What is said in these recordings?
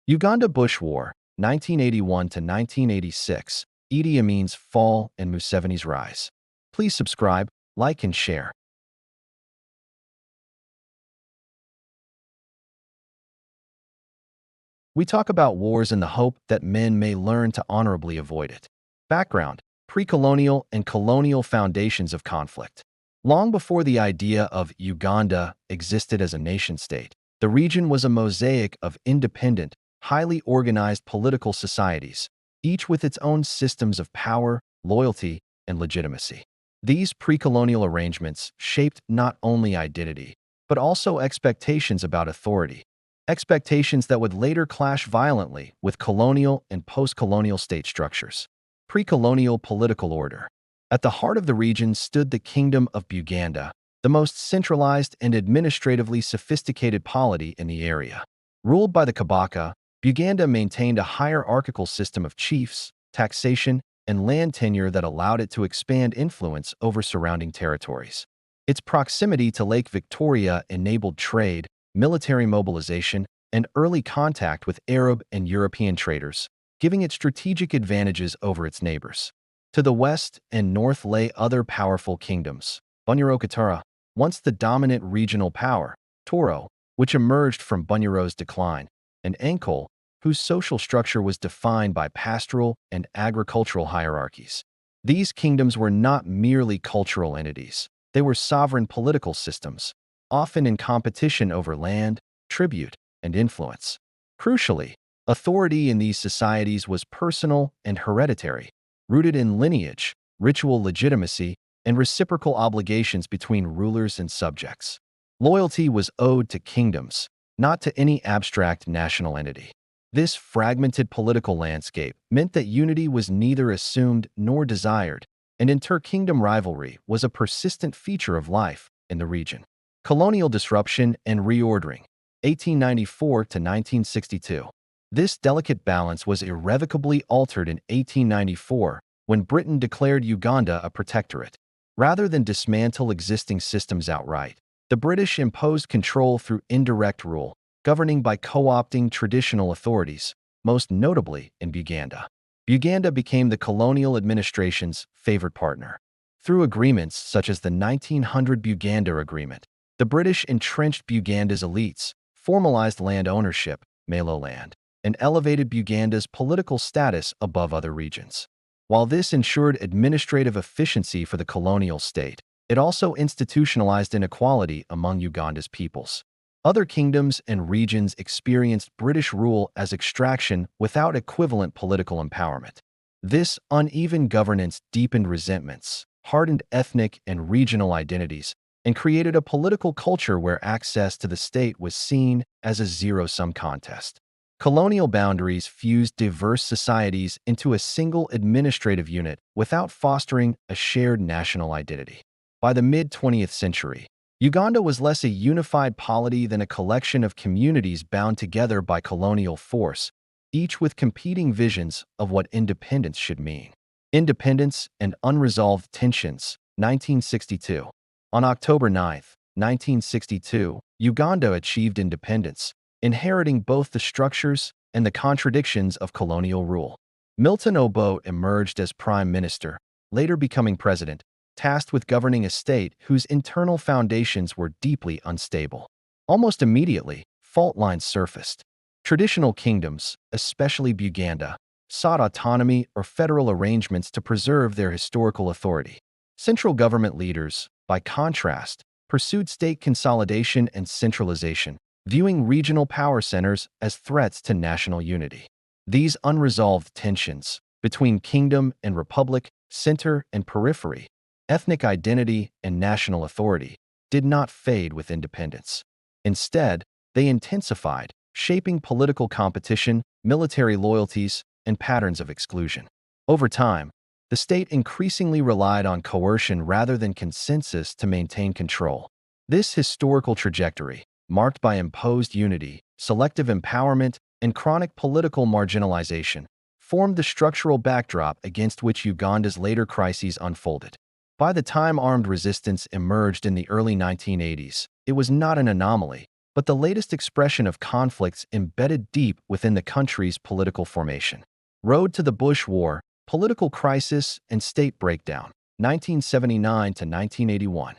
Uganda Bush War, 1981 to 1986, Idi Amin's fall and Museveni's rise. Please subscribe, like, and share. We talk about wars in the hope that men may learn to honorably avoid it. Background: pre-colonial and colonial foundations of conflict. Long before the idea of Uganda existed as a nation-state, the region was a mosaic of independent, highly organized political societies, each with its own systems of power, loyalty, and legitimacy. These pre-colonial arrangements shaped not only identity, but also expectations about authority, expectations that would later clash violently with colonial and post-colonial state structures. Pre-colonial political order. At the heart of the region stood the Kingdom of Buganda, the most centralized and administratively sophisticated polity in the area. Ruled by the Kabaka, Buganda maintained a hierarchical system of chiefs, taxation, and land tenure that allowed it to expand influence over surrounding territories. Its proximity to Lake Victoria enabled trade, military mobilization, and early contact with Arab and European traders, giving it strategic advantages over its neighbors. To the west and north lay other powerful kingdoms: Bunyoro-Katara, once the dominant regional power; Toro, which emerged from Bunyaro's decline; and Ankole, whose social structure was defined by pastoral and agricultural hierarchies. These kingdoms were not merely cultural entities. They were sovereign political systems, often in competition over land, tribute, and influence. Crucially, authority in these societies was personal and hereditary, rooted in lineage, ritual legitimacy, and reciprocal obligations between rulers and subjects. Loyalty was owed to kingdoms, not to any abstract national entity. This fragmented political landscape meant that unity was neither assumed nor desired, and inter-kingdom rivalry was a persistent feature of life in the region. Colonial disruption and reordering, 1894 to 1962. This delicate balance was irrevocably altered in 1894 when Britain declared Uganda a protectorate. Rather than dismantle existing systems outright, the British imposed control through indirect rule, governing by co-opting traditional authorities, most notably in Buganda. Buganda became the colonial administration's favored partner. Through agreements such as the 1900 Buganda Agreement, the British entrenched Buganda's elites, formalized land ownership, Malo land, and elevated Buganda's political status above other regions. While this ensured administrative efficiency for the colonial state, it also institutionalized inequality among Uganda's peoples. Other kingdoms and regions experienced British rule as extraction without equivalent political empowerment. This uneven governance deepened resentments, hardened ethnic and regional identities, and created a political culture where access to the state was seen as a zero-sum contest. Colonial boundaries fused diverse societies into a single administrative unit without fostering a shared national identity. By the mid-20th century, Uganda was less a unified polity than a collection of communities bound together by colonial force, each with competing visions of what independence should mean. Independence and unresolved tensions, 1962. On October 9, 1962, Uganda achieved independence, inheriting both the structures and the contradictions of colonial rule. Milton Obote emerged as prime minister, later becoming president, tasked with governing a state whose internal foundations were deeply unstable. Almost immediately, fault lines surfaced. Traditional kingdoms, especially Buganda, sought autonomy or federal arrangements to preserve their historical authority. Central government leaders, by contrast, pursued state consolidation and centralization, viewing regional power centers as threats to national unity. These unresolved tensions between kingdom and republic, center and periphery, ethnic identity and national authority, did not fade with independence. Instead, they intensified, shaping political competition, military loyalties, and patterns of exclusion. Over time, the state increasingly relied on coercion rather than consensus to maintain control. This historical trajectory, marked by imposed unity, selective empowerment, and chronic political marginalization, formed the structural backdrop against which Uganda's later crises unfolded. By the time armed resistance emerged in the early 1980s, it was not an anomaly, but the latest expression of conflicts embedded deep within the country's political formation. Road to the Bush War, political crisis and state breakdown, 1979 to 1981.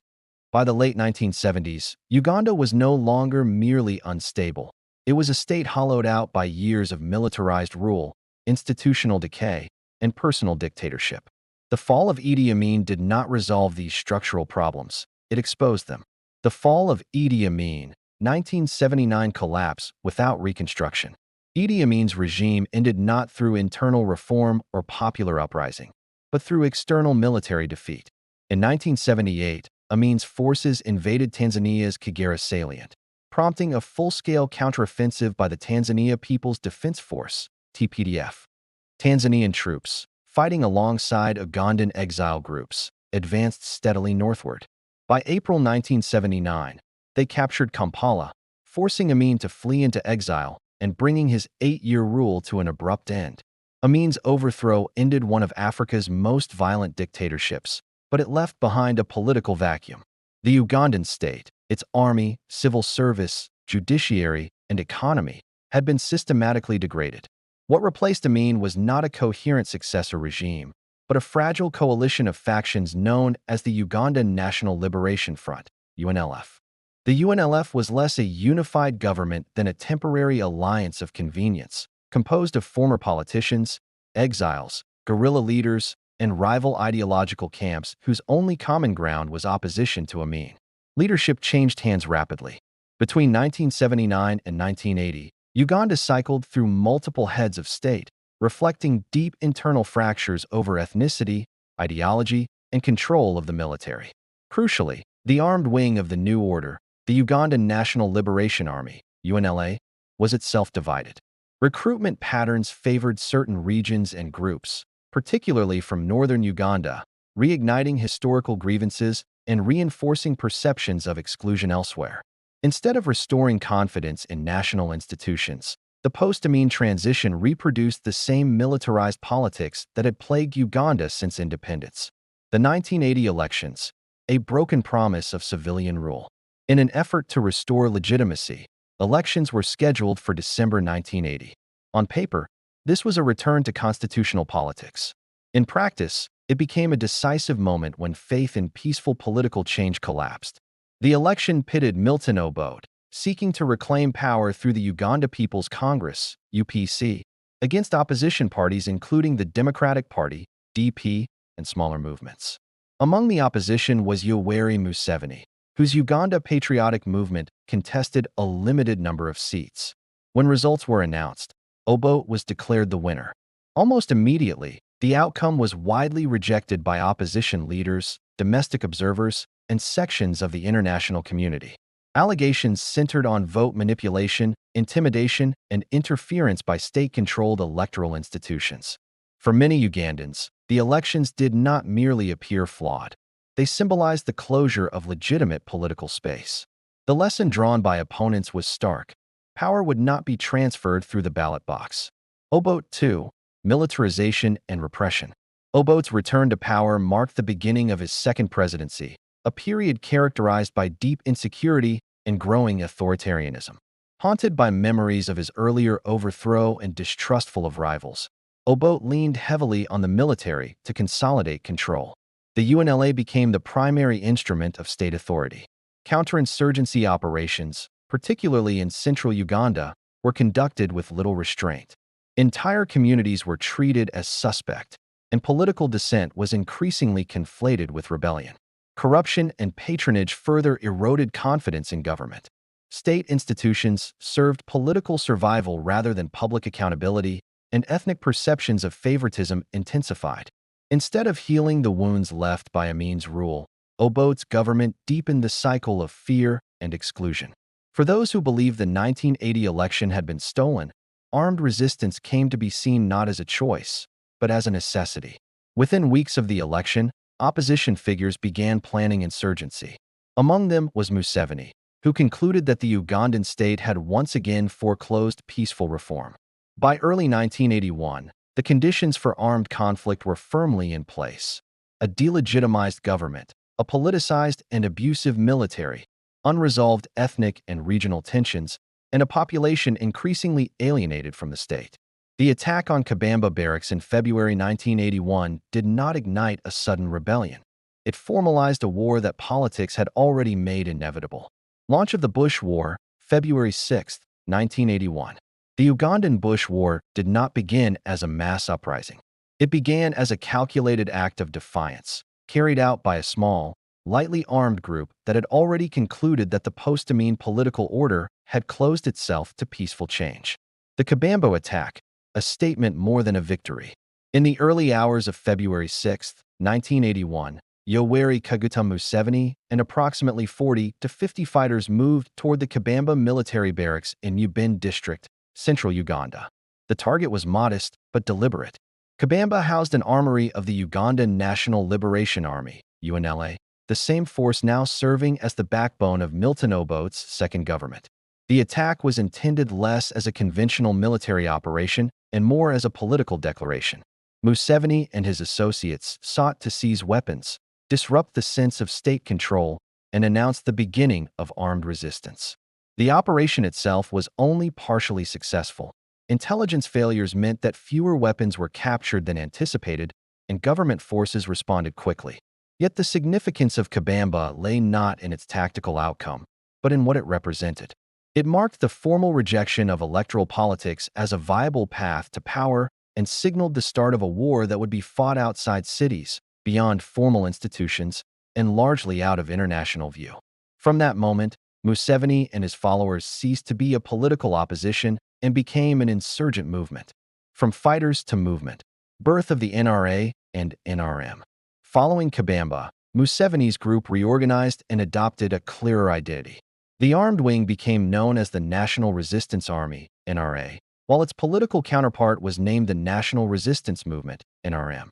By the late 1970s, Uganda was no longer merely unstable. It was a state hollowed out by years of militarized rule, institutional decay, and personal dictatorship. The fall of Idi Amin did not resolve these structural problems. It exposed them. The fall of Idi Amin, 1979 collapse without reconstruction. Idi Amin's regime ended not through internal reform or popular uprising, but through external military defeat. In 1978, Amin's forces invaded Tanzania's Kagera salient, prompting a full-scale counteroffensive by the Tanzania People's Defense Force, TPDF. Tanzanian troops, fighting alongside Ugandan exile groups, advanced steadily northward. By April 1979, they captured Kampala, forcing Amin to flee into exile and bringing his 8-year rule to an abrupt end. Amin's overthrow ended one of Africa's most violent dictatorships, but it left behind a political vacuum. The Ugandan state, its army, civil service, judiciary, and economy had been systematically degraded. What replaced Amin was not a coherent successor regime, but a fragile coalition of factions known as the Ugandan National Liberation Front, UNLF. The UNLF was less a unified government than a temporary alliance of convenience, composed of former politicians, exiles, guerrilla leaders, and rival ideological camps whose only common ground was opposition to Amin. Leadership changed hands rapidly. Between 1979 and 1980, Uganda cycled through multiple heads of state, reflecting deep internal fractures over ethnicity, ideology, and control of the military. Crucially, the armed wing of the new order, the Ugandan National Liberation Army, UNLA, was itself divided. Recruitment patterns favored certain regions and groups, particularly from northern Uganda, reigniting historical grievances and reinforcing perceptions of exclusion elsewhere. Instead of restoring confidence in national institutions, the post-Amin transition reproduced the same militarized politics that had plagued Uganda since independence. The 1980 elections, a broken promise of civilian rule. In an effort to restore legitimacy, elections were scheduled for December 1980. On paper, this was a return to constitutional politics. In practice, it became a decisive moment when faith in peaceful political change collapsed. The election pitted Milton Obote, seeking to reclaim power through the Uganda People's Congress, UPC, against opposition parties including the Democratic Party, DP, and smaller movements. Among the opposition was Yoweri Museveni, whose Uganda Patriotic Movement contested a limited number of seats. When results were announced, Obote was declared the winner. Almost immediately, the outcome was widely rejected by opposition leaders, domestic observers, and sections of the international community. Allegations centered on vote manipulation, intimidation, and interference by state-controlled electoral institutions. For many Ugandans, the elections did not merely appear flawed. They symbolized the closure of legitimate political space. The lesson drawn by opponents was stark. Power would not be transferred through the ballot box. Obote 2. Militarization and repression. Obote's return to power marked the beginning of his second presidency, a period characterized by deep insecurity and growing authoritarianism. Haunted by memories of his earlier overthrow and distrustful of rivals, Obote leaned heavily on the military to consolidate control. The UNLA became the primary instrument of state authority. Counterinsurgency operations, particularly in central Uganda, were conducted with little restraint. Entire communities were treated as suspect, and political dissent was increasingly conflated with rebellion. Corruption and patronage further eroded confidence in government. State institutions served political survival rather than public accountability, and ethnic perceptions of favoritism intensified. Instead of healing the wounds left by Amin's rule, Obote's government deepened the cycle of fear and exclusion. For those who believed the 1980 election had been stolen, armed resistance came to be seen not as a choice, but as a necessity. Within weeks of the election, opposition figures began planning insurgency. Among them was Museveni, who concluded that the Ugandan state had once again foreclosed peaceful reform. By early 1981, the conditions for armed conflict were firmly in place. A delegitimized government, a politicized and abusive military, unresolved ethnic and regional tensions, and a population increasingly alienated from the state. The attack on Kabamba Barracks in February 1981 did not ignite a sudden rebellion. It formalized a war that politics had already made inevitable. Launch of the Bush War, February 6, 1981. The Ugandan Bush War did not begin as a mass uprising. It began as a calculated act of defiance, carried out by a small, lightly armed group that had already concluded that the post-Amin political order had closed itself to peaceful change. The Kabambo attack, a statement more than a victory. In the early hours of February 6, 1981, Yoweri Kaguta Museveni and approximately 40 to 50 fighters moved toward the Kabamba military barracks in Mubin district, central Uganda. The target was modest but deliberate. Kabamba housed an armory of the Ugandan National Liberation Army, UNLA, the same force now serving as the backbone of Milton Obote's second government. The attack was intended less as a conventional military operation and more as a political declaration. Museveni and his associates sought to seize weapons, disrupt the sense of state control, and announce the beginning of armed resistance. The operation itself was only partially successful. Intelligence failures meant that fewer weapons were captured than anticipated, and government forces responded quickly. Yet the significance of Kabamba lay not in its tactical outcome, but in what it represented. It marked the formal rejection of electoral politics as a viable path to power and signaled the start of a war that would be fought outside cities, beyond formal institutions, and largely out of international view. From that moment, Museveni and his followers ceased to be a political opposition and became an insurgent movement. From fighters to movement, birth of the NRA and NRM. Following Kabamba, Museveni's group reorganized and adopted a clearer identity. The armed wing became known as the National Resistance Army, NRA, while its political counterpart was named the National Resistance Movement, NRM.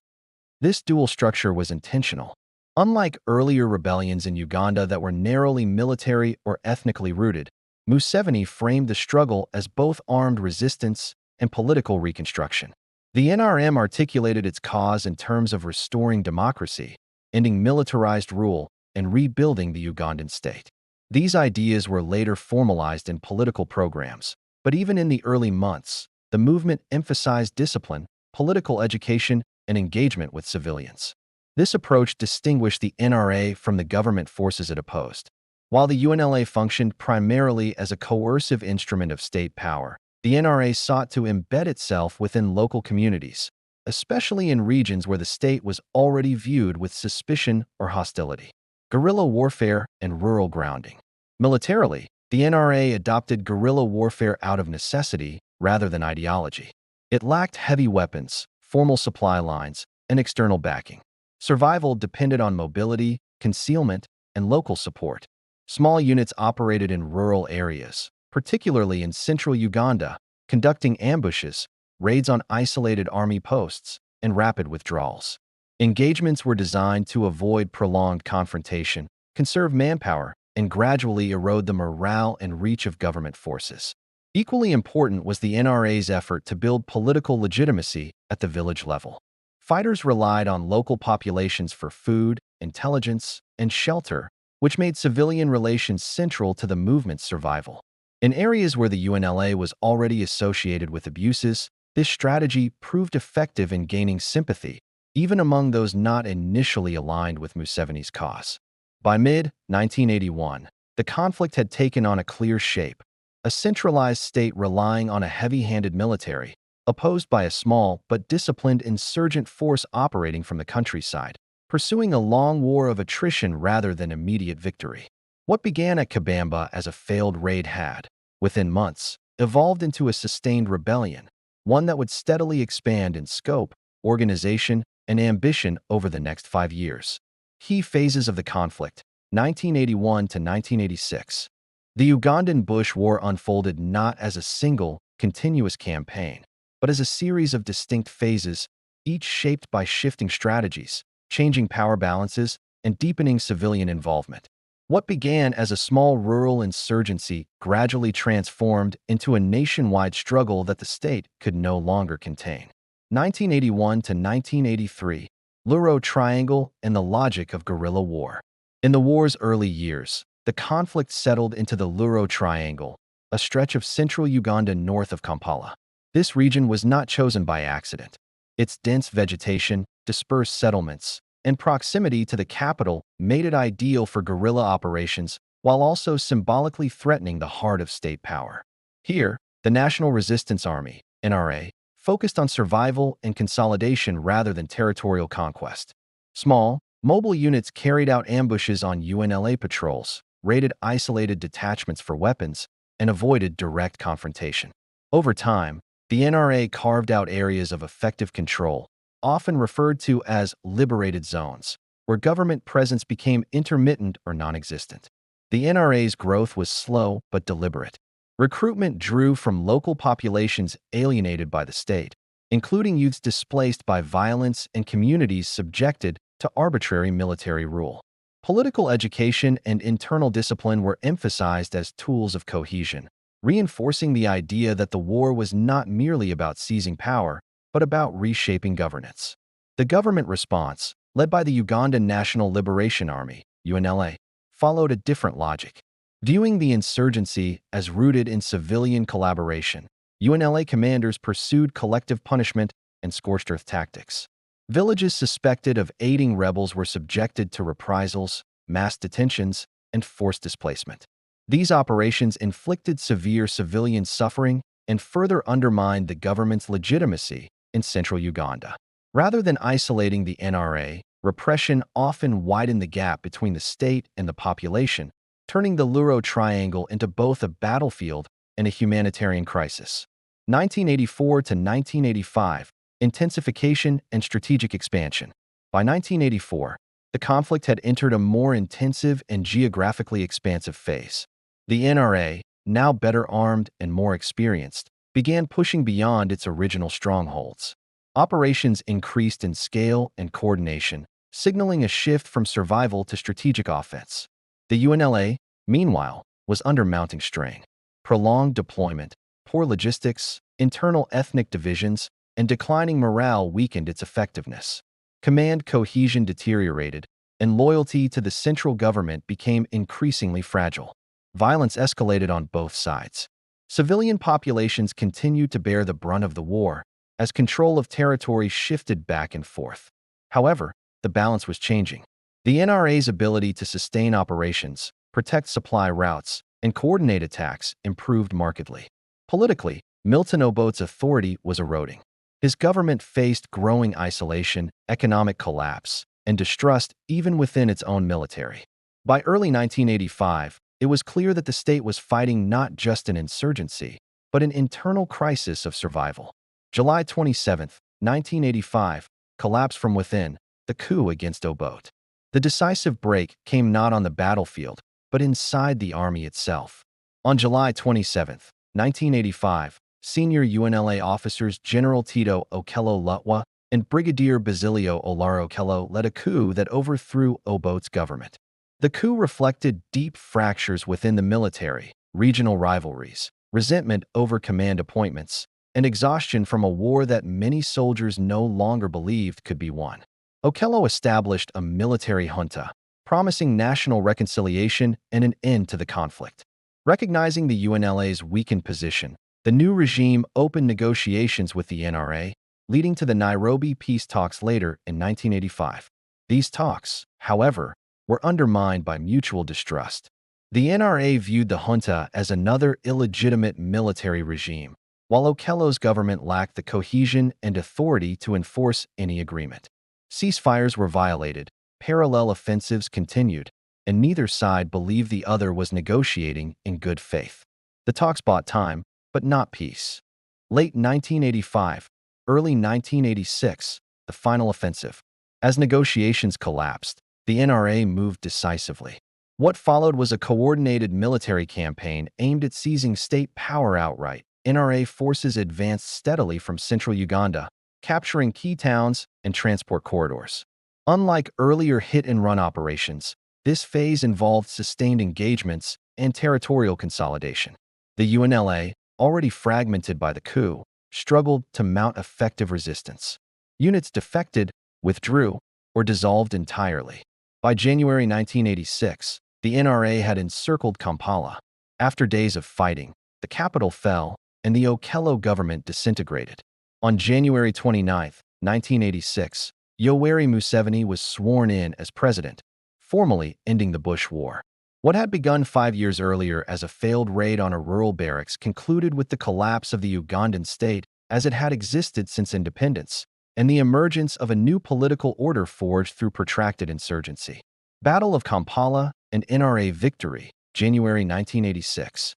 This dual structure was intentional. Unlike earlier rebellions in Uganda that were narrowly military or ethnically rooted, Museveni framed the struggle as both armed resistance and political reconstruction. The NRM articulated its cause in terms of restoring democracy, ending militarized rule, and rebuilding the Ugandan state. These ideas were later formalized in political programs, but even in the early months, the movement emphasized discipline, political education, and engagement with civilians. This approach distinguished the NRA from the government forces it opposed. While the UNLA functioned primarily as a coercive instrument of state power, the NRA sought to embed itself within local communities, especially in regions where the state was already viewed with suspicion or hostility. Guerrilla warfare and rural grounding. Militarily, the NRA adopted guerrilla warfare out of necessity rather than ideology. It lacked heavy weapons, formal supply lines, and external backing. Survival depended on mobility, concealment, and local support. Small units operated in rural areas, particularly in central Uganda, conducting ambushes, raids on isolated army posts, and rapid withdrawals. Engagements were designed to avoid prolonged confrontation, conserve manpower, and gradually erode the morale and reach of government forces. Equally important was the NRA's effort to build political legitimacy at the village level. Fighters relied on local populations for food, intelligence, and shelter, which made civilian relations central to the movement's survival. In areas where the UNLA was already associated with abuses, this strategy proved effective in gaining sympathy, even among those not initially aligned with Museveni's cause. By mid-1981, the conflict had taken on a clear shape, a centralized state relying on a heavy-handed military, opposed by a small but disciplined insurgent force operating from the countryside, pursuing a long war of attrition rather than immediate victory. What began at Kabamba as a failed raid had, within months, evolved into a sustained rebellion, one that would steadily expand in scope, organization, and ambition over the next 5 years. Key phases of the conflict, 1981 to 1986. The Ugandan Bush War unfolded not as a single, continuous campaign, but as a series of distinct phases, each shaped by shifting strategies, changing power balances, and deepening civilian involvement. What began as a small rural insurgency gradually transformed into a nationwide struggle that the state could no longer contain. 1981 to 1983, Luro Triangle and the logic of guerrilla war. In the war's early years, the conflict settled into the Luro Triangle, a stretch of central Uganda north of Kampala. This region was not chosen by accident. Its dense vegetation, dispersed settlements, and proximity to the capital made it ideal for guerrilla operations while also symbolically threatening the heart of state power. Here, the National Resistance Army, NRA, focused on survival and consolidation rather than territorial conquest. Small, mobile units carried out ambushes on UNLA patrols, raided isolated detachments for weapons, and avoided direct confrontation. Over time, the NRA carved out areas of effective control, often referred to as liberated zones, where government presence became intermittent or non-existent. The NRA's growth was slow but deliberate. Recruitment drew from local populations alienated by the state, including youths displaced by violence and communities subjected to arbitrary military rule. Political education and internal discipline were emphasized as tools of cohesion, reinforcing the idea that the war was not merely about seizing power, but about reshaping governance. The government response, led by the Ugandan National Liberation Army, UNLA, followed a different logic. Viewing the insurgency as rooted in civilian collaboration, UNLA commanders pursued collective punishment and scorched earth tactics. Villages suspected of aiding rebels were subjected to reprisals, mass detentions, and forced displacement. These operations inflicted severe civilian suffering and further undermined the government's legitimacy in central Uganda. Rather than isolating the NRA, repression often widened the gap between the state and the population, turning the Luro Triangle into both a battlefield and a humanitarian crisis. 1984 to 1985, intensification and strategic expansion. By 1984, the conflict had entered a more intensive and geographically expansive phase. The NRA, now better armed and more experienced, began pushing beyond its original strongholds. Operations increased in scale and coordination, signaling a shift from survival to strategic offense. The UNLA, meanwhile, was under mounting strain. Prolonged deployment, poor logistics, internal ethnic divisions, and declining morale weakened its effectiveness. Command cohesion deteriorated, and loyalty to the central government became increasingly fragile. Violence escalated on both sides. Civilian populations continued to bear the brunt of the war, as control of territory shifted back and forth. However, the balance was changing. The NRA's ability to sustain operations, protect supply routes, and coordinate attacks improved markedly. Politically, Milton Obote's authority was eroding. His government faced growing isolation, economic collapse, and distrust even within its own military. By early 1985, it was clear that the state was fighting not just an insurgency, but an internal crisis of survival. July 27, 1985, collapsed from within, the coup against Obote. The decisive break came not on the battlefield, but inside the army itself. On July 27, 1985, senior UNLA officers General Tito Okello Lutwa and Brigadier Basilio Olar Okello led a coup that overthrew Obote's government. The coup reflected deep fractures within the military, regional rivalries, resentment over command appointments, and exhaustion from a war that many soldiers no longer believed could be won. Okello established a military junta, promising national reconciliation and an end to the conflict. Recognizing the UNLA's weakened position, the new regime opened negotiations with the NRA, leading to the Nairobi peace talks later in 1985. These talks, however, were undermined by mutual distrust. The NRA viewed the junta as another illegitimate military regime, while Okello's government lacked the cohesion and authority to enforce any agreement. Ceasefires were violated, parallel offensives continued, and neither side believed the other was negotiating in good faith. The talks bought time, but not peace. Late 1985, early 1986, the final offensive. As negotiations collapsed, the NRA moved decisively. What followed was a coordinated military campaign aimed at seizing state power outright. NRA forces advanced steadily from central Uganda, capturing key towns and transport corridors. Unlike earlier hit-and-run operations, this phase involved sustained engagements and territorial consolidation. The UNLA, already fragmented by the coup, struggled to mount effective resistance. Units defected, withdrew, or dissolved entirely. By January 1986, The NRA had encircled Kampala. After days of fighting, the capital fell and the Okello government disintegrated. On January 29, 1986, Yoweri Museveni was sworn in as president, formally ending the Bush War. What had begun 5 years earlier as a failed raid on a rural barracks concluded with the collapse of the Ugandan state as it had existed since independence, and the emergence of a new political order forged through protracted insurgency. Battle of Kampala and NRA victory, January 1986.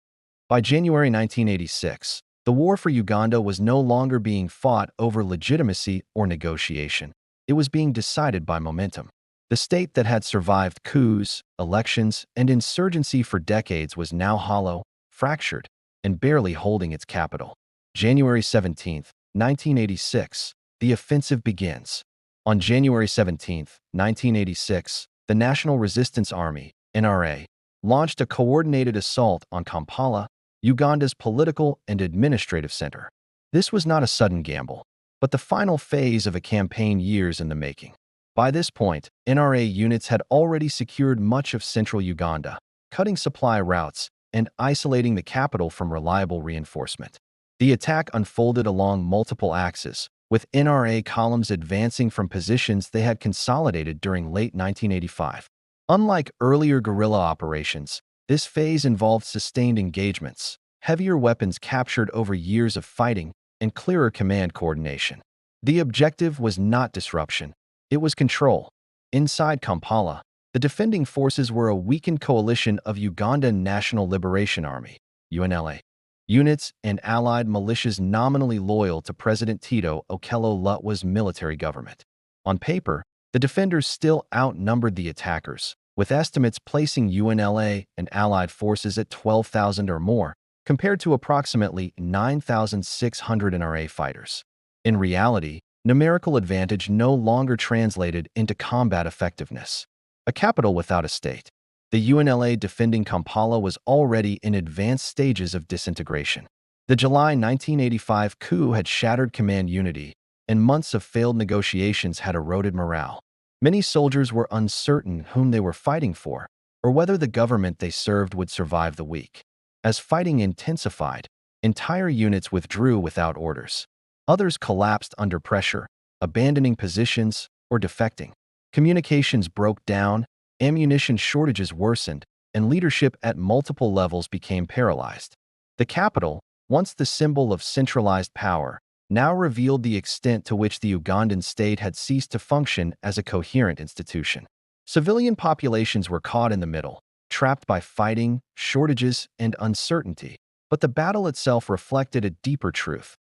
By January 1986, the war for Uganda was no longer being fought over legitimacy or negotiation. It was being decided by momentum. The state that had survived coups, elections, and insurgency for decades was now hollow, fractured, and barely holding its capital. January 17, 1986, the offensive begins. On January 17, 1986, the National Resistance Army, NRA, launched a coordinated assault on Kampala, Uganda's political and administrative center. This was not a sudden gamble, but the final phase of a campaign years in the making. By this point, NRA units had already secured much of central Uganda, cutting supply routes and isolating the capital from reliable reinforcement. The attack unfolded along multiple axes, with NRA columns advancing from positions they had consolidated during late 1985. Unlike earlier guerrilla operations, this phase involved sustained engagements, heavier weapons captured over years of fighting, and clearer command coordination. The objective was not disruption, it was control. Inside Kampala, the defending forces were a weakened coalition of Ugandan National Liberation Army, UNLA, units and allied militias nominally loyal to President Tito Okello Lutwa's military government. On paper, the defenders still outnumbered the attackers, with estimates placing UNLA and allied forces at 12,000 or more, compared to approximately 9,600 NRA fighters. In reality, numerical advantage no longer translated into combat effectiveness. A capital without a state, the UNLA defending Kampala was already in advanced stages of disintegration. The July 1985 coup had shattered command unity, and months of failed negotiations had eroded morale. Many soldiers were uncertain whom they were fighting for, or whether the government they served would survive the week. As fighting intensified, entire units withdrew without orders. Others collapsed under pressure, abandoning positions or defecting. Communications broke down, ammunition shortages worsened, and leadership at multiple levels became paralyzed. The capital, once the symbol of centralized power, now revealed the extent to which the Ugandan state had ceased to function as a coherent institution. Civilian populations were caught in the middle, trapped by fighting, shortages, and uncertainty. But the battle itself reflected a deeper truth.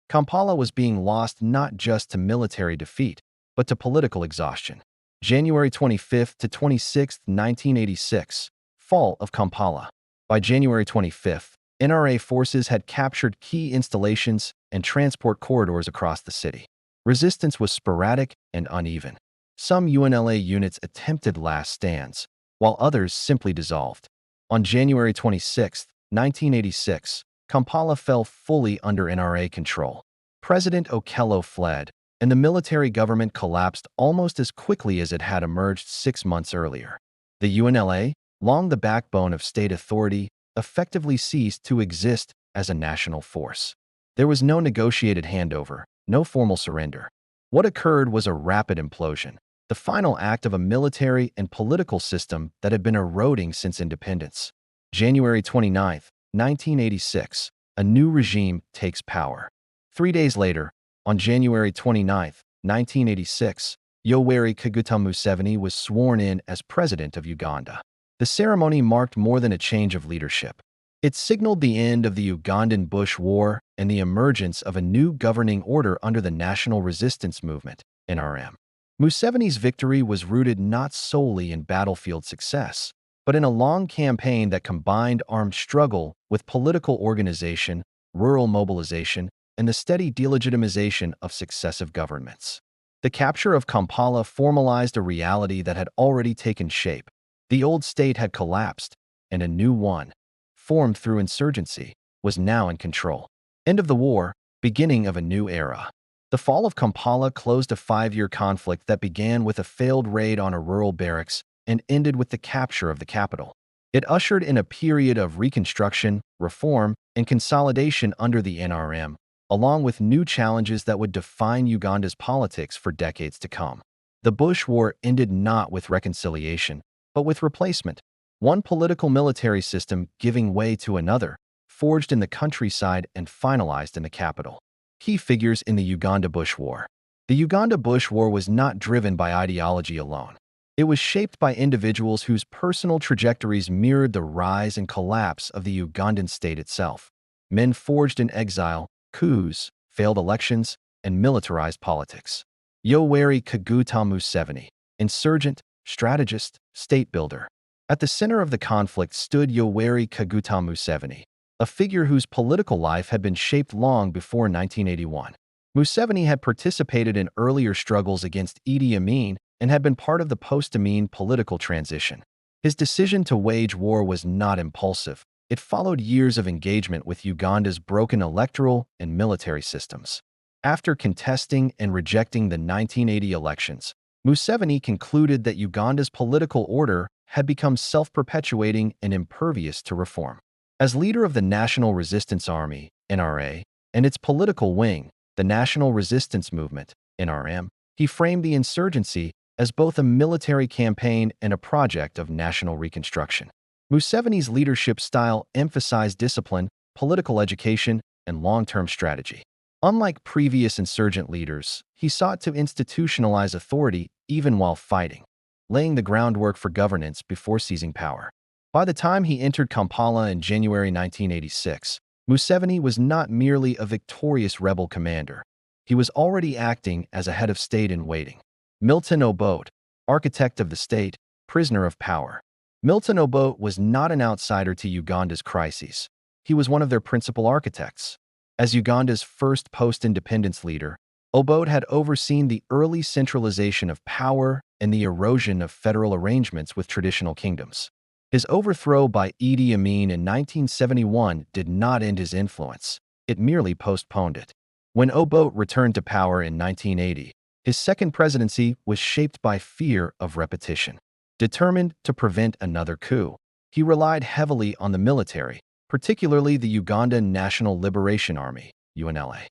Kampala was being lost not just to military defeat, but to political exhaustion. January 25 to 26, 1986, Fall of Kampala. By January 25, NRA forces had captured key installations and transport corridors across the city. Resistance was sporadic and uneven. Some UNLA units attempted last stands, while others simply dissolved. On January 26, 1986, Kampala fell fully under NRA control. President Okello fled, and the military government collapsed almost as quickly as it had emerged 6 months earlier. The UNLA, long the backbone of state authority, effectively ceased to exist as a national force. There was no negotiated handover, no formal surrender. What occurred was a rapid implosion, the final act of a military and political system that had been eroding since independence. January 29, 1986, a new regime takes power. 3 days later, on January 29, 1986, Yoweri Kaguta Museveni was sworn in as president of Uganda. The ceremony marked more than a change of leadership. It signaled the end of the Ugandan Bush War and the emergence of a new governing order under the National Resistance Movement, NRM. Museveni's victory was rooted not solely in battlefield success, but in a long campaign that combined armed struggle with political organization, rural mobilization, and the steady delegitimization of successive governments. The capture of Kampala formalized a reality that had already taken shape. The old state had collapsed, and a new one, formed through insurgency, was now in control. End of the war, beginning of a new era. The fall of Kampala closed a 5-year conflict that began with a failed raid on a rural barracks and ended with the capture of the capital. It ushered in a period of reconstruction, reform, and consolidation under the NRM, along with new challenges that would define Uganda's politics for decades to come. The Bush War ended not with reconciliation, but with replacement, one political military system giving way to another, forged in the countryside and finalized in the capital. Key figures in the Uganda Bush War. The Uganda Bush War was not driven by ideology alone. It was shaped by individuals whose personal trajectories mirrored the rise and collapse of the Ugandan state itself. Men forged in exile, coups, failed elections, and militarized politics. Yoweri Kaguta Museveni, insurgent, strategist, state builder. At the center of the conflict stood Yoweri Kaguta Museveni, a figure whose political life had been shaped long before 1981. Museveni had participated in earlier struggles against Idi Amin and had been part of the post-Amin political transition. His decision to wage war was not impulsive. It followed years of engagement with Uganda's broken electoral and military systems. After contesting and rejecting the 1980 elections, Museveni concluded that Uganda's political order had become self-perpetuating and impervious to reform. As leader of the National Resistance Army, NRA, and its political wing, the National Resistance Movement, NRM, he framed the insurgency as both a military campaign and a project of national reconstruction. Museveni's leadership style emphasized discipline, political education, and long-term strategy. Unlike previous insurgent leaders, he sought to institutionalize authority even while fighting, laying the groundwork for governance before seizing power. By the time he entered Kampala in January 1986, Museveni was not merely a victorious rebel commander. He was already acting as a head of state in waiting. Milton Obote, architect of the state, prisoner of power. Milton Obote was not an outsider to Uganda's crises. He was one of their principal architects. As Uganda's first post-independence leader, Obote had overseen the early centralization of power and the erosion of federal arrangements with traditional kingdoms. His overthrow by Idi Amin in 1971 did not end his influence. It merely postponed it. When Obote returned to power in 1980, his second presidency was shaped by fear of repetition. Determined to prevent another coup, he relied heavily on the military, particularly the Ugandan National Liberation Army, UNLA.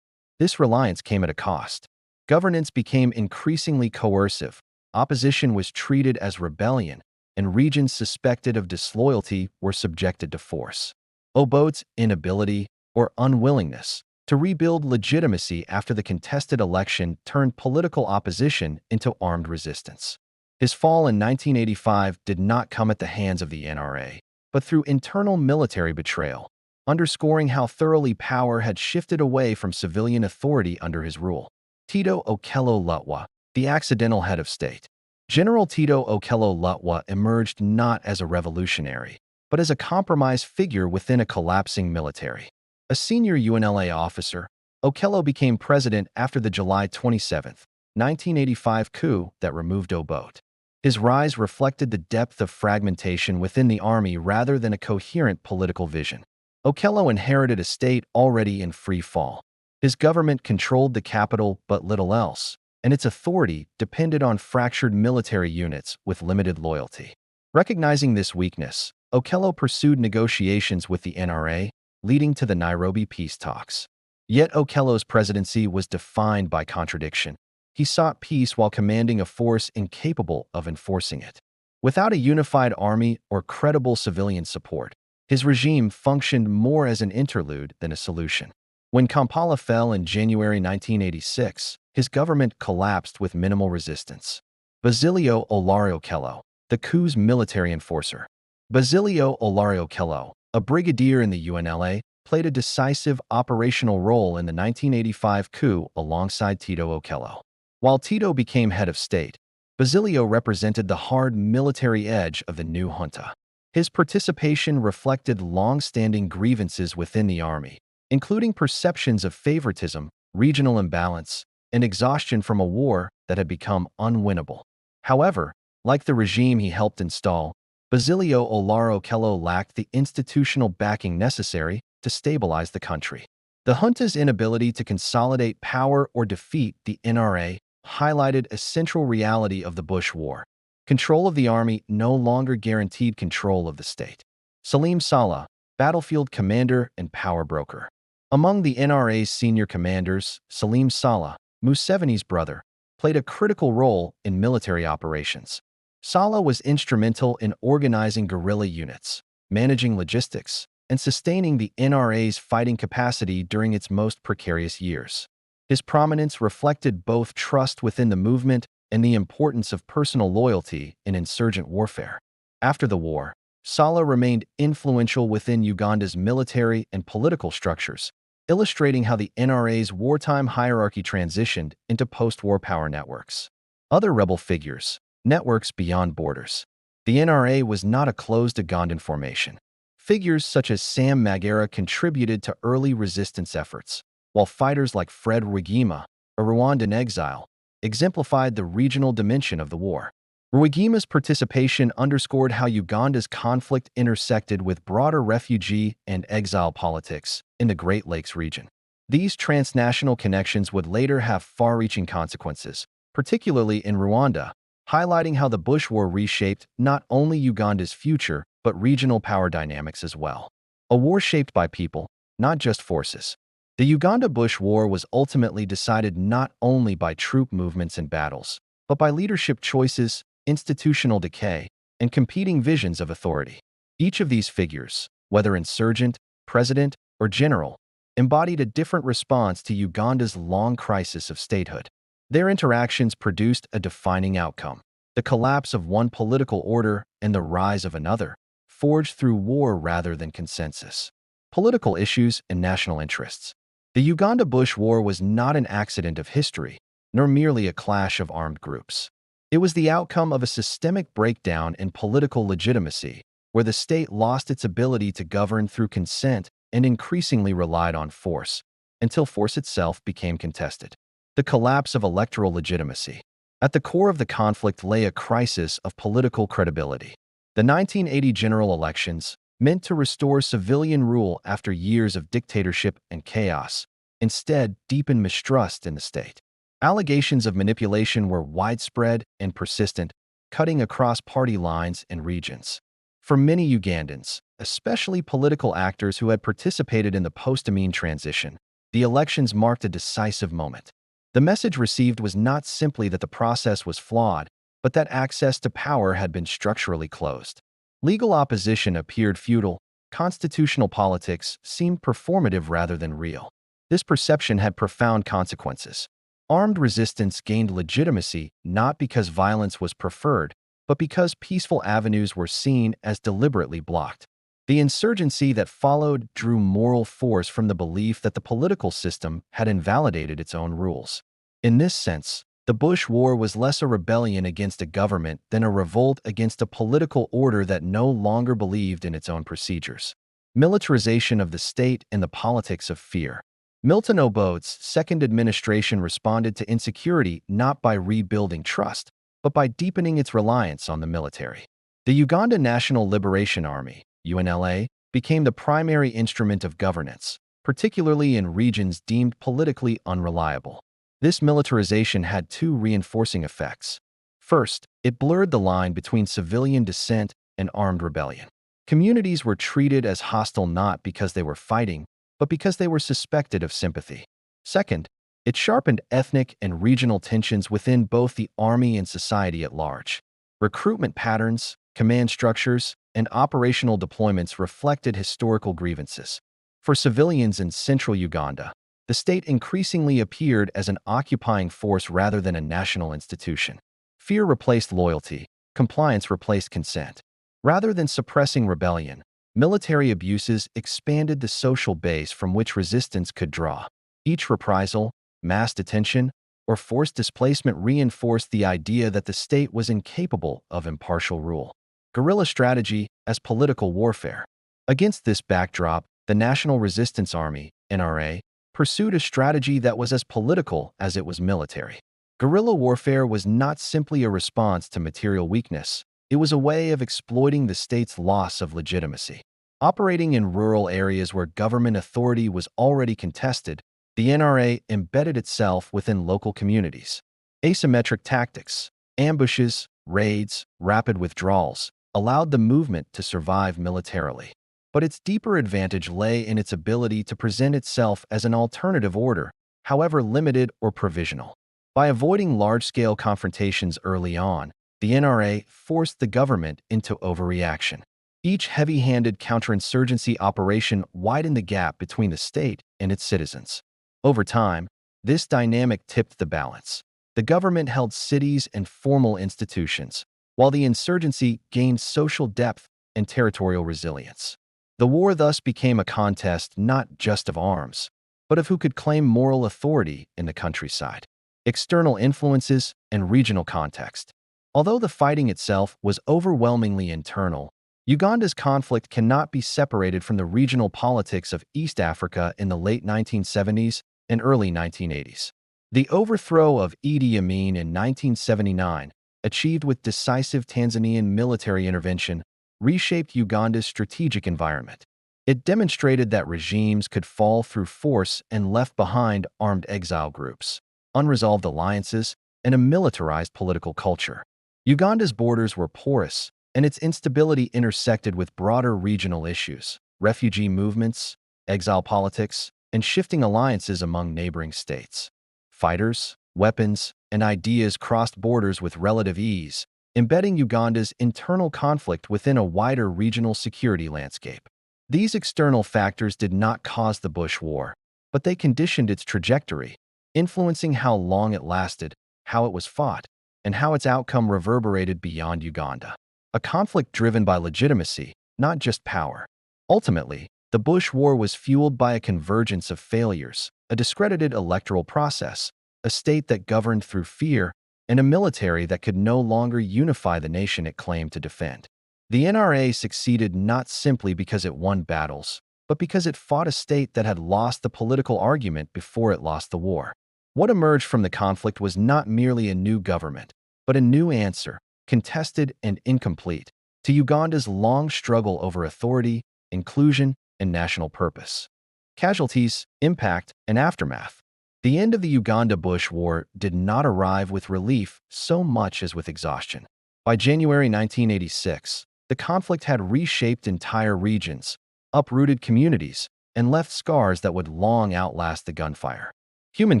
This reliance came at a cost. Governance became increasingly coercive, opposition was treated as rebellion, and regions suspected of disloyalty were subjected to force. Obote's inability or unwillingness to rebuild legitimacy after the contested election turned political opposition into armed resistance. His fall in 1985 did not come at the hands of the NRA, but through internal military betrayal, underscoring how thoroughly power had shifted away from civilian authority under his rule. Tito Okello Lutwa, the accidental head of state. General Tito Okello Lutwa emerged not as a revolutionary, but as a compromise figure within a collapsing military. A senior UNLA officer, Okello became president after the July 27, 1985 coup that removed Obote. His rise reflected the depth of fragmentation within the army rather than a coherent political vision. Okello inherited a state already in free fall. His government controlled the capital but little else, and its authority depended on fractured military units with limited loyalty. Recognizing this weakness, Okello pursued negotiations with the NRA, leading to the Nairobi peace talks. Yet Okello's presidency was defined by contradiction. He sought peace while commanding a force incapable of enforcing it. Without a unified army or credible civilian support, his regime functioned more as an interlude than a solution. When Kampala fell in January 1986, his government collapsed with minimal resistance. Basilio Olariokello, the coup's military enforcer. Basilio Olariokello, a brigadier in the UNLA, played a decisive operational role in the 1985 coup alongside Tito Okello. While Tito became head of state, Basilio represented the hard military edge of the new junta. His participation reflected long-standing grievances within the army, including perceptions of favoritism, regional imbalance, and exhaustion from a war that had become unwinnable. However, like the regime he helped install, Basilio Olariokello lacked the institutional backing necessary to stabilize the country. The junta's inability to consolidate power or defeat the NRA highlighted a central reality of the Bush War. Control of the army no longer guaranteed control of the state. Salim Saleh, battlefield commander and power broker. Among the NRA's senior commanders, Salim Saleh, Museveni's brother, played a critical role in military operations. Saleh was instrumental in organizing guerrilla units, managing logistics, and sustaining the NRA's fighting capacity during its most precarious years. His prominence reflected both trust within the movement and the importance of personal loyalty in insurgent warfare. After the war, Saleh remained influential within Uganda's military and political structures, illustrating how the NRA's wartime hierarchy transitioned into post-war power networks. Other rebel figures, networks beyond borders. The NRA was not a closed Ugandan formation. Figures such as Sam Magera contributed to early resistance efforts, while fighters like Fred Rwigema, a Rwandan exile, exemplified the regional dimension of the war. Rwigima's participation underscored how Uganda's conflict intersected with broader refugee and exile politics in the Great Lakes region. These transnational connections would later have far-reaching consequences, particularly in Rwanda, highlighting how the Bush War reshaped not only Uganda's future but regional power dynamics as well. A war shaped by people, not just forces. The Uganda Bush War was ultimately decided not only by troop movements and battles, but by leadership choices, institutional decay, and competing visions of authority. Each of these figures, whether insurgent, president, or general, embodied a different response to Uganda's long crisis of statehood. Their interactions produced a defining outcome: the collapse of one political order and the rise of another, forged through war rather than consensus. Political issues and national interests. The Uganda Bush War was not an accident of history, nor merely a clash of armed groups. It was the outcome of a systemic breakdown in political legitimacy, where the state lost its ability to govern through consent and increasingly relied on force, until force itself became contested. The collapse of electoral legitimacy. At the core of the conflict lay a crisis of political credibility. The 1980 general elections, meant to restore civilian rule after years of dictatorship and chaos, instead deepened mistrust in the state. Allegations of manipulation were widespread and persistent, cutting across party lines and regions. For many Ugandans, especially political actors who had participated in the post-Amin transition, the elections marked a decisive moment. The message received was not simply that the process was flawed, but that access to power had been structurally closed. Legal opposition appeared futile, constitutional politics seemed performative rather than real. This perception had profound consequences. Armed resistance gained legitimacy not because violence was preferred, but because peaceful avenues were seen as deliberately blocked. The insurgency that followed drew moral force from the belief that the political system had invalidated its own rules. In this sense, the Bush War was less a rebellion against a government than a revolt against a political order that no longer believed in its own procedures. Militarization of the state and the politics of fear. Milton Obote's second administration responded to insecurity not by rebuilding trust, but by deepening its reliance on the military. The Uganda National Liberation Army, UNLA, became the primary instrument of governance, particularly in regions deemed politically unreliable. This militarization had two reinforcing effects. First, it blurred the line between civilian dissent and armed rebellion. Communities were treated as hostile not because they were fighting, but because they were suspected of sympathy. Second, it sharpened ethnic and regional tensions within both the army and society at large. Recruitment patterns, command structures, and operational deployments reflected historical grievances. For civilians in central Uganda, the state increasingly appeared as an occupying force rather than a national institution. Fear replaced loyalty, compliance replaced consent. Rather than suppressing rebellion, military abuses expanded the social base from which resistance could draw. Each reprisal, mass detention, or forced displacement reinforced the idea that the state was incapable of impartial rule. Guerrilla strategy as political warfare. Against this backdrop, the National Resistance Army, NRA, pursued a strategy that was as political as it was military. Guerrilla warfare was not simply a response to material weakness. It was a way of exploiting the state's loss of legitimacy. Operating in rural areas where government authority was already contested, the NRA embedded itself within local communities. Asymmetric tactics, ambushes, raids, rapid withdrawals, allowed the movement to survive militarily. But its deeper advantage lay in its ability to present itself as an alternative order, however limited or provisional. By avoiding large-scale confrontations early on, the NRA forced the government into overreaction. Each heavy-handed counterinsurgency operation widened the gap between the state and its citizens. Over time, this dynamic tipped the balance. The government held cities and formal institutions, while the insurgency gained social depth and territorial resilience. The war thus became a contest not just of arms, but of who could claim moral authority in the countryside. External influences and regional context. Although the fighting itself was overwhelmingly internal, Uganda's conflict cannot be separated from the regional politics of East Africa in the late 1970s and early 1980s. The overthrow of Idi Amin in 1979, achieved with decisive Tanzanian military intervention, reshaped Uganda's strategic environment. It demonstrated that regimes could fall through force and left behind armed exile groups, unresolved alliances, and a militarized political culture. Uganda's borders were porous, and its instability intersected with broader regional issues, refugee movements, exile politics, and shifting alliances among neighboring states. Fighters, weapons, and ideas crossed borders with relative ease, embedding Uganda's internal conflict within a wider regional security landscape. These external factors did not cause the Bush War, but they conditioned its trajectory, influencing how long it lasted, how it was fought, and how its outcome reverberated beyond Uganda. A conflict driven by legitimacy, not just power. Ultimately, the Bush War was fueled by a convergence of failures, a discredited electoral process, a state that governed through fear, and a military that could no longer unify the nation it claimed to defend. The NRA succeeded not simply because it won battles, but because it fought a state that had lost the political argument before it lost the war. What emerged from the conflict was not merely a new government, but a new answer, contested and incomplete, to Uganda's long struggle over authority, inclusion, and national purpose. Casualties, impact, and aftermath. The end of the Uganda Bush War did not arrive with relief so much as with exhaustion. By January 1986, the conflict had reshaped entire regions, uprooted communities, and left scars that would long outlast the gunfire. Human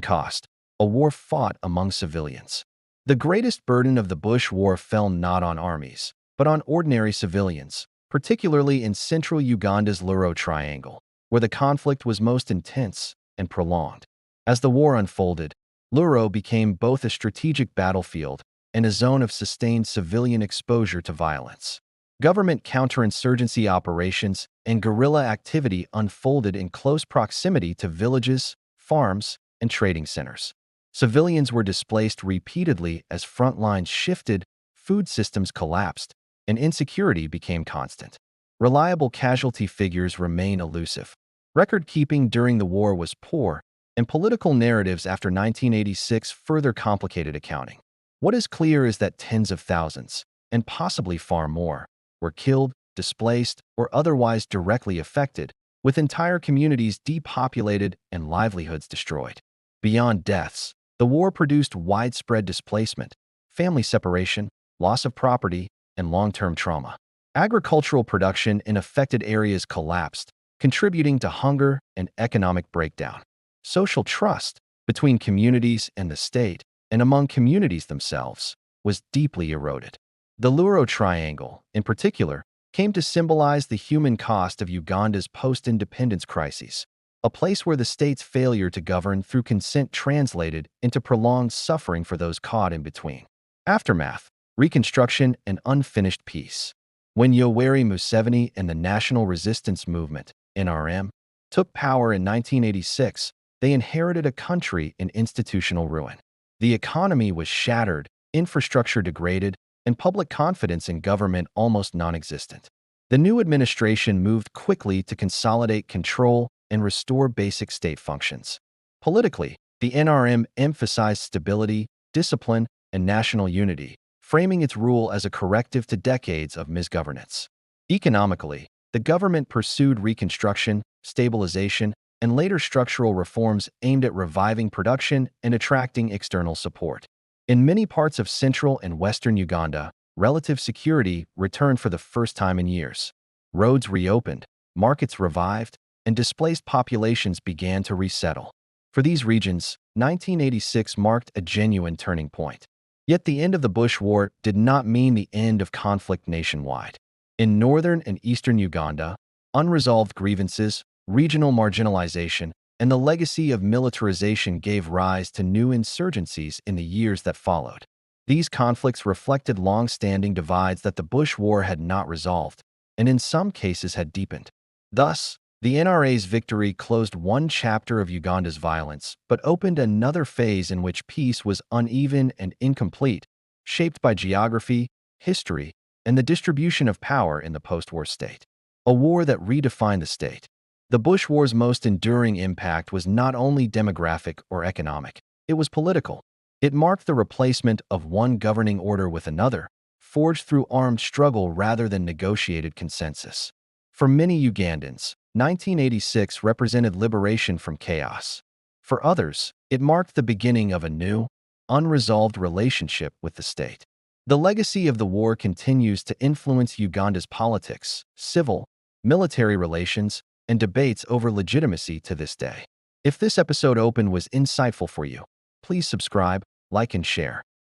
cost, a war fought among civilians. The greatest burden of the Bush War fell not on armies, but on ordinary civilians, particularly in central Uganda's Luro Triangle, where the conflict was most intense and prolonged. As the war unfolded, Luro became both a strategic battlefield and a zone of sustained civilian exposure to violence. Government counterinsurgency operations and guerrilla activity unfolded in close proximity to villages, farms, and trading centers. Civilians were displaced repeatedly as front lines shifted, food systems collapsed, and insecurity became constant. Reliable casualty figures remain elusive. Record-keeping during the war was poor, and political narratives after 1986 further complicated accounting. What is clear is that tens of thousands, and possibly far more, were killed, displaced, or otherwise directly affected, with entire communities depopulated and livelihoods destroyed. Beyond deaths, the war produced widespread displacement, family separation, loss of property, and long-term trauma. Agricultural production in affected areas collapsed, contributing to hunger and economic breakdown. Social trust between communities and the state, and among communities themselves, was deeply eroded. The Luro Triangle, in particular, came to symbolize the human cost of Uganda's post-independence crises, a place where the state's failure to govern through consent translated into prolonged suffering for those caught in between. Aftermath, reconstruction, and unfinished peace. When Yoweri Museveni and the National Resistance Movement, NRM, took power in 1986, they inherited a country in institutional ruin. The economy was shattered, infrastructure degraded, and public confidence in government almost non-existent. The new administration moved quickly to consolidate control and restore basic state functions. Politically, the NRM emphasized stability, discipline, and national unity, framing its rule as a corrective to decades of misgovernance. Economically, the government pursued reconstruction, stabilization, and later structural reforms aimed at reviving production and attracting external support. In many parts of central and western Uganda, relative security returned for the first time in years. Roads reopened, markets revived, and displaced populations began to resettle. For these regions, 1986 marked a genuine turning point. Yet the end of the Bush War did not mean the end of conflict nationwide. In northern and eastern Uganda, unresolved grievances, regional marginalization, and the legacy of militarization gave rise to new insurgencies in the years that followed. These conflicts reflected long-standing divides that the Bush War had not resolved, and in some cases had deepened. Thus, the NRA's victory closed one chapter of Uganda's violence, but opened another phase in which peace was uneven and incomplete, shaped by geography, history, and the distribution of power in the post-war state. A war that redefined the state. The Bush War's most enduring impact was not only demographic or economic, it was political. It marked the replacement of one governing order with another, forged through armed struggle rather than negotiated consensus. For many Ugandans, 1986 represented liberation from chaos. For others, it marked the beginning of a new, unresolved relationship with the state. The legacy of the war continues to influence Uganda's politics, civil, military relations, and debates over legitimacy to this day. If this episode open was insightful for you, please subscribe, like, and share.